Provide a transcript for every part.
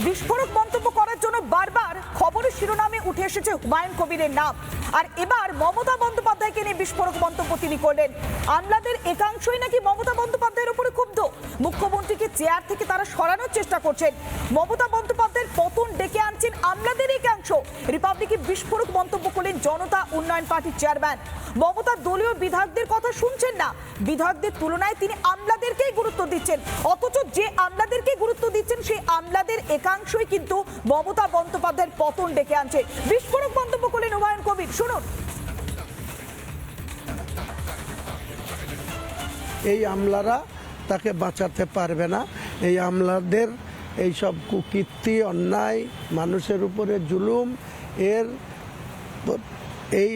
বিস্ফোরক মন্তব্য করার জন্য বারবার খবরের শিরোনামে উঠে এসেছে হুমায়ুন কবিরের নাম। আর এবার মমতা বন্দ্যোপাধ্যায়কে নিয়ে বিস্ফোরক মন্তব্য তিনি করলেন। আমলাদের একাংশই নাকি মমতা বন্দ্যোপাধ্যায়ের উপরে ক্ষুব্ধ। মুখ্যমন্ত্রীকে চেয়ার থেকে তারা সরানোর চেষ্টা করছেন। মমতা বন্দ্যোপাধ্যায়ের পতন ডেকে আনছেন আমলাদের একাংশ। রিপাবলিকে বিস্ফোরক মন্তব্য করলেন জনতা উন্নয়ন পার্টির চেয়ারম্যান। মমতা দলীয় বিধায়কদের কথা শুনছেন না, বিধায়কদের তুলনায় তিনি আমলাদেরকেই গুরুত্ব দিচ্ছেন। অথচ যে আমলাদেরকে গুরুত্ব দিচ্ছেন সেই আমলাদের একাংশই কিন্তু মমতা বন্দ্যোপাধ্যায়ের পতন ডেকে আনছে। বিস্ফোরক মন্তব্য করলেন হুমায়ুন কবির, শুনুন। এই আমলারা তাকে বাঁচাতে পারবে না। এই আমলাদের এই সব কুকীর্তি, অন্যায়, মানুষের উপরে জুলুম, এই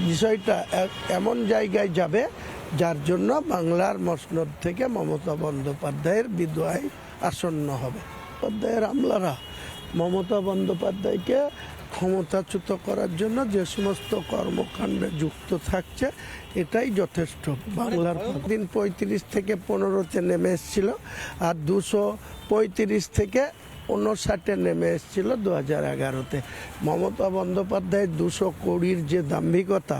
বিষয়টা এমন জায়গায় যাবে যার জন্য বাংলার মসনদ থেকে মমতা বন্দ্যোপাধ্যায়ের বিদায় আসন্ন হবে। বন্দ্যোপাধ্যায়ের আমলারা মমতা বন্দ্যোপাধ্যায়কে ক্ষমতাচ্যুত করার জন্য যে সমস্ত কর্মকাণ্ডে যুক্ত থাকছে এটাই যথেষ্ট। বাংলার দিন 35 থেকে 15-তে নেমে এসেছিল, আর 235 থেকে 59-এ নেমে এসেছিল 2011-তে। মমতা বন্দ্যোপাধ্যায়ের 220-র যে দাম্ভিকতা,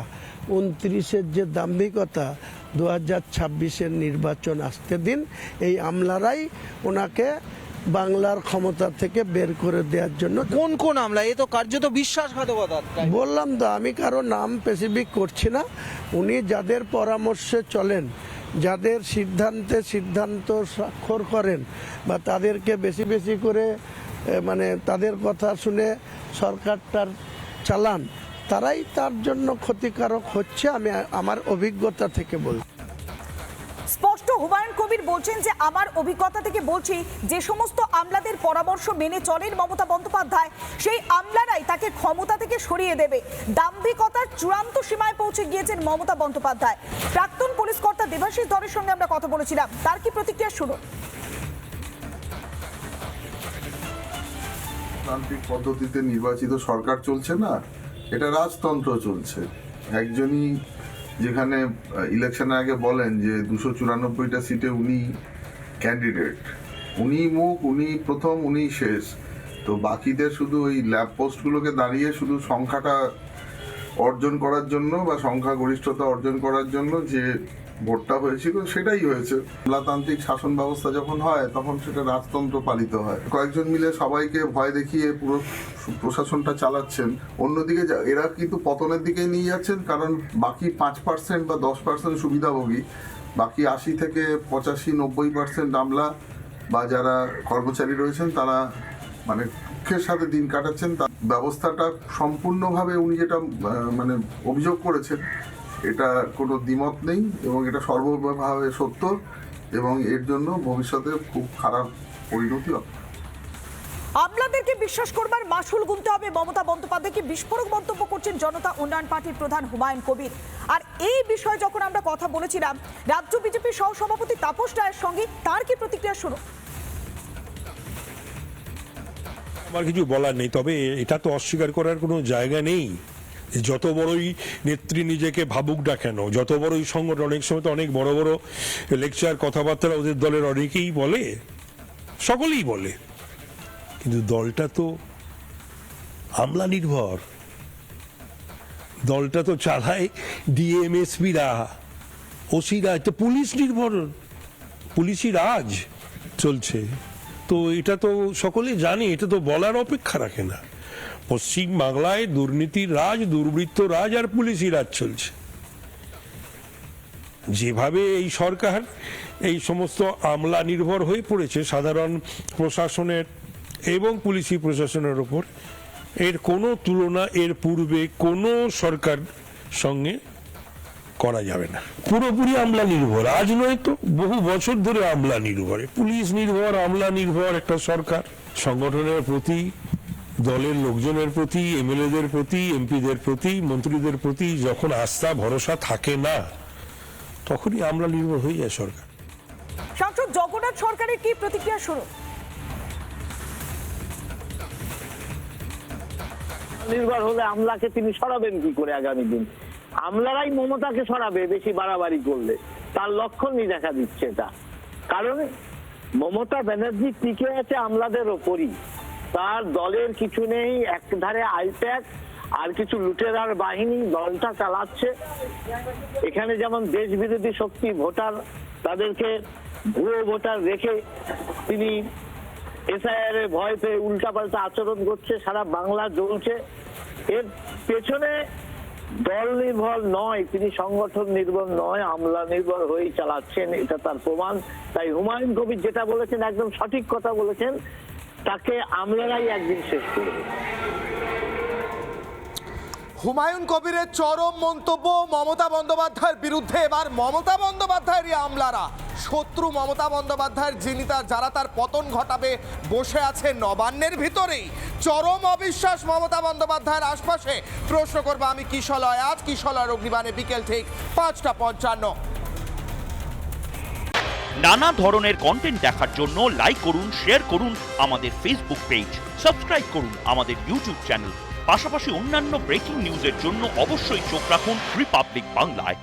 29-এর যে দাম্ভিকতা, 2026-এর নির্বাচন আসতে দিন। এই আমলারাই ওনাকে বাংলার ক্ষমতা থেকে বের করে দেওয়ার জন্য। কোন কোন আমলা? এ তো কার্যত বিশ্বাসঘাতকতা। বললাম তো, আমি কারো নাম স্পেসিফিক করছি না। উনি যাদের পরামর্শে চলেন, যাদের সিদ্ধান্ত স্বাক্ষর করেন, বা তাদেরকে বেশি বেশি করে মানে তাদের কথা শুনে সরকারটার চালান, তারাই তার জন্য ক্ষতিকারক হচ্ছে। আমি আমার অভিজ্ঞতা থেকে বলছি। স্পষ্ট হুমায়ুন কবির বলছেন যে আমার অভিজ্ঞতা থেকে বলছি, যে সমস্ত আমলাদের পরামর্শ মেনে চলেন মমতা বন্দ্যোপাধ্যায়, সেই আমলারাই তাকে ক্ষমতা থেকে সরিয়ে দেবে। দাম্ভিকতার চূড়ান্ত সীমায় পৌঁছে গিয়েছেন মমতা বন্দ্যোপাধ্যায়। প্রাক্তন পুলিশ কর্তা দেবাশিস ধরের সঙ্গে আমরা কথা বলেছিলাম, তার কি প্রতিক্রিয়া শুনুন। তান্ত্রিক পদ্ধতিতে নির্বাচিত সরকার চলছে না, এটা রাজতন্ত্র চলছে। একজনই যেখানে ইলেকশনের আগে বলেন যে 294টা সিটে উনি ক্যান্ডিডেট, উনি মুখ, উনি প্রথম, উনি শেষ, তো বাকিদের শুধু ওই ল্যাব পোস্টগুলোকে দাঁড়িয়ে শুধু সংখ্যাটা অর্জন করার জন্য বা সংখ্যাগরিষ্ঠতা অর্জন করার জন্য যে ভোটটা হয়েছিল সেটাই হয়েছে। আমলাতান্ত্রিক শাসন ব্যবস্থা যখন হয় তখন সেটা রাজতন্ত্র পালিত হয়। কয়েকজন মিলে সবাইকে ভয় দেখিয়ে পুরো প্রশাসনটা চালাচ্ছেন। অন্যদিকে এরা কিন্তু পতনের দিকে নিয়ে যাচ্ছেন, কারণ বাকি 5% বা 10% সুবিধাভোগী, বাকি 80 থেকে 85-90% আমলা বা যারা কর্মচারী রয়েছেন তারা মানে দুঃখের সাথে দিন কাটাচ্ছেন। তার ব্যবস্থাটা সম্পূর্ণভাবে উনি যেটা মানে অভিযোগ করেছেন, এটা কোনো দ্বিমত নেই এবং এটা সর্বভাবে সত্য, এবং এর জন্য ভবিষ্যতে খুব খারাপ পরিণতি হবে। আমলাদেরকে বিশ্বাস করবার মাসুল গুনতে হবে মমতা বন্দ্যোপাধ্যায়কে, বিস্ফোরক মন্তব্য করছেন জনতা উন্নয়ন পার্টির প্রধান হুমায়ুন কবির। আর এই বিষয়ে যখন আমরা কথা বলেছিলাম রাজ্য বিজেপির সহসভাপতি তাপস রায়ের সঙ্গে, তার কি প্রতিক্রিয়া শুনো। আমার কিছু বলার নেই, তবে এটা তো অস্বীকার করার কোনো জায়গা নেই। যত বড়ই নেত্রী নিজেকে ভাবুক না কেন, যত বড়ই সংগঠন, অনেক সময় তো অনেক বড় বড় লেকচার, কথাবার্তা ওদের দলের অনেকেই বলে, সকলেই বলে, কিন্তু দলটা তো আমলা নির্ভর। দলটা তো চালায় ডিএমএসপিরা, ওসিরা, তো পুলিশ নির্ভর, পুলিশি রাজ চলছে। তো এটা তো সকলেই জানে, এটা তো বলার অপেক্ষা রাখে না। পশ্চিম বাংলায় দুর্নীতির রাজ, দুর্বৃত্ত রাজ আর পুলিশি রাজ চলছে। যেভাবে এই সরকার এই সমস্ত আমলা নির্ভর হয়ে পড়েছে সাধারণ প্রশাসনের এবং পুলিশি প্রশাসনের ওপর, এর কোনো তুলনা এর পূর্বে কোনো সরকার সঙ্গে করা যাবে না। পুরোপুরি আমলা নির্ভর, আজ নয় তো, বহু বছর ধরে আমলা নির্ভর, পুলিশ নির্ভর, আমলা নির্ভর একটা সরকার। সংগঠনের প্রতি, দলের লোকজনের প্রতি, এমএলএদের প্রতি, এমপিদের প্রতি, মন্ত্রীদের প্রতি যখন আস্থা ভরসা থাকে না, তখনই আমলা নির্ভর হয়ে যায় সরকার। সাংসদ জগন্নাথ সরকারের কি প্রতিক্রিয়া শুরু। নির্ভর হলে আমলাকে তিনি সরাবেন কি করে? আগামী দিন আমলারাই মমতাকে সরাবে বেশি বাড়াবাড়ি করলে, তার লক্ষণই দেখা দিচ্ছে এটা। কারণ মমতা ব্যানার্জি টিকে আছে আমলাদের ওপরই। তার দলের কিছু নেই, একধারে আইপ্যাক আর কিছু লুটেরার বাহিনী দলটা চালাচ্ছে। এখানে যেমন দেশ বিরোধী শক্তি ভোটার, তাদেরকে ভুয়ো ভোটার রেখে তিনি এসআইআর এর ভয় পেয়ে উল্টাপাল্টা আচরণ করছে, সারা বাংলা জ্বলছে। এর পেছনে দল নির্ভর নয়, তিনি সংগঠন নির্ভর নয়, আমলা নির্ভর হয়েই চালাচ্ছেন, এটা তার প্রমাণ। তাই হুমায়ুন কবির যেটা বলেছেন একদম সঠিক কথা বলেছেন, তাকে আমলারাই একদিন শেষ করবে। হুমায়ুন কবিরের চরম মন্তব্য মমতা বন্দ্যোপাধ্যায়ের বিরুদ্ধে। এবার মমতা বন্দ্যোপাধ্যায়েরই আমলারা শত্রু মমতা বন্দ্যোপাধ্যায়ের, যিনি যারা তার পতন ঘটাবে বসে আছে নবান্নের ভিতরেই। চরম অবিশ্বাস মমতা বন্দ্যোপাধ্যায়ের আশপাশে। প্রশ্ন করবো আমি কিশলয়, আজ কিশলয় অগ্নিবাণে বিকেল ঠিক 5:55। নানা ধরনের কন্টেন্ট দেখার জন্য লাইক করুন, শেয়ার করুন আমাদের ফেসবুক পেজ, সাবস্ক্রাইব করুন আমাদের ইউটিউব চ্যানেল। পাশাপাশি অন্যান্য ব্রেকিং নিউজের জন্য অবশ্যই চোখ রাখুন রিপাবলিক বাংলায়।